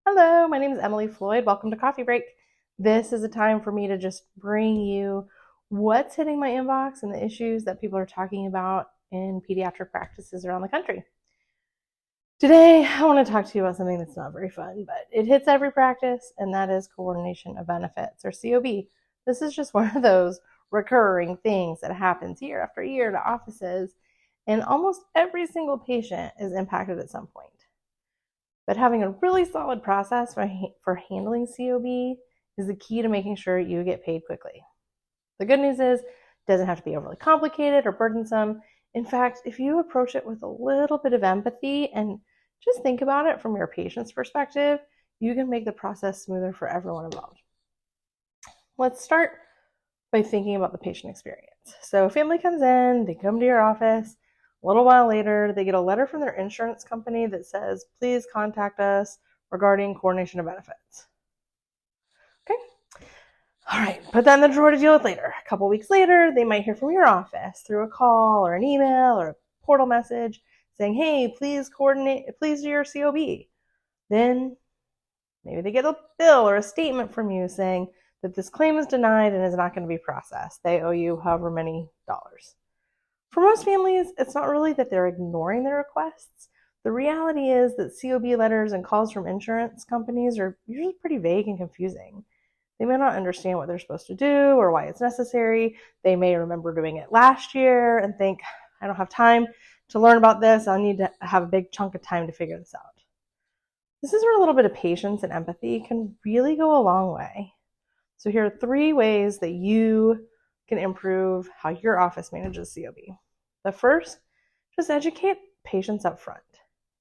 Hello, my name is Emily Floyd. Welcome to Coffee Break. This is a time for me to just bring you what's hitting my inbox and the issues that people are talking about in pediatric practices around the country. Today, I want to talk to you about something that's not very fun, but it hits every practice, and that is coordination of benefits, or COB. This is just one of those recurring things that happens year after year to offices, and almost every single patient is impacted at some point. But having a really solid process for handling COB is the key to making sure you get paid quickly. The good news is it doesn't have to be overly complicated or burdensome. In fact, if you approach it with a little bit of empathy and just think about it from your patient's perspective, you can make the process smoother for everyone involved. Let's start by thinking about the patient experience. So a family comes in, they come to your office. A little while later, they get a letter from their insurance company that says, please contact us regarding coordination of benefits. Okay. All right, put that in the drawer to deal with later. A couple weeks later, they might hear from your office through a call or an email or a portal message saying, hey, please do your COB. Then maybe they get a bill or a statement from you saying that this claim is denied and is not going to be processed. They owe you however many dollars. For most families, it's not really that they're ignoring their requests. The reality is that COB letters and calls from insurance companies are usually pretty vague and confusing. They may not understand what they're supposed to do or why it's necessary. They may remember doing it last year and think, I don't have time to learn about this. I'll need to have a big chunk of time to figure this out. This is where a little bit of patience and empathy can really go a long way. So here are 3 ways that you can improve how your office manages COB. The first, just educate patients up front.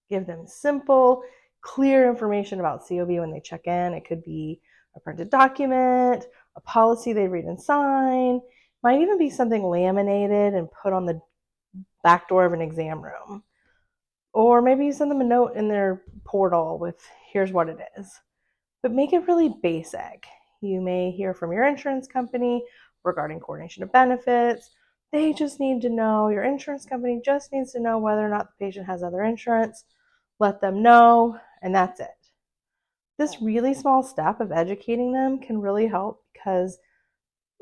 Give them simple, clear information about COB when they check in. It could be a printed document, a policy they read and sign, might even be something laminated and put on the back door of an exam room. Or maybe you send them a note in their portal with, here's what it is. But make it really basic. You may hear from your insurance company regarding coordination of benefits. They just need to know, your insurance company just needs to know whether or not the patient has other insurance. Let them know, and that's it. This really small step of educating them can really help because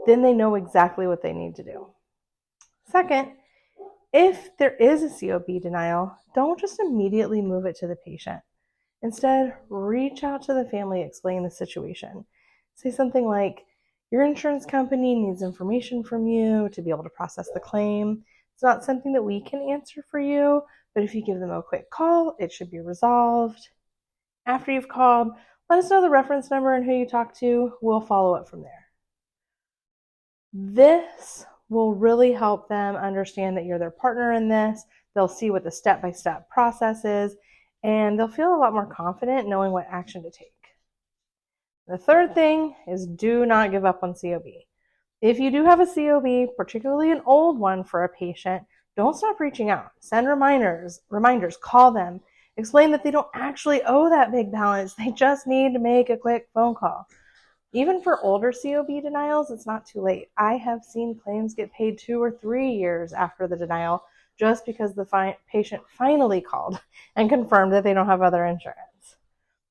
then they know exactly what they need to do. Second, if there is a COB denial, don't just immediately move it to the patient. Instead, reach out to the family, explain the situation. Say something like, your insurance company needs information from you to be able to process the claim. It's not something that we can answer for you, but if you give them a quick call, it should be resolved. After you've called, let us know the reference number and who you talked to. We'll follow up from there. This will really help them understand that you're their partner in this. They'll see what the step-by-step process is, and they'll feel a lot more confident knowing what action to take. The third thing is do not give up on COB. If you do have a COB, particularly an old one for a patient, don't stop reaching out. Send reminders, call them. Explain that they don't actually owe that big balance. They just need to make a quick phone call. Even for older COB denials, it's not too late. I have seen claims get paid 2 or 3 years after the denial just because the patient finally called and confirmed that they don't have other insurance,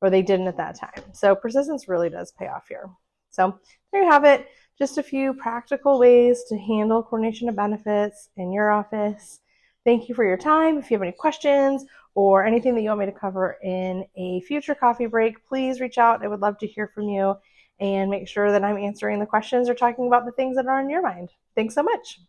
or they didn't at that time. So persistence really does pay off here. So there you have it. Just a few practical ways to handle coordination of benefits in your office. Thank you for your time. If you have any questions or anything that you want me to cover in a future coffee break, please reach out. I would love to hear from you and make sure that I'm answering the questions or talking about the things that are on your mind. Thanks so much.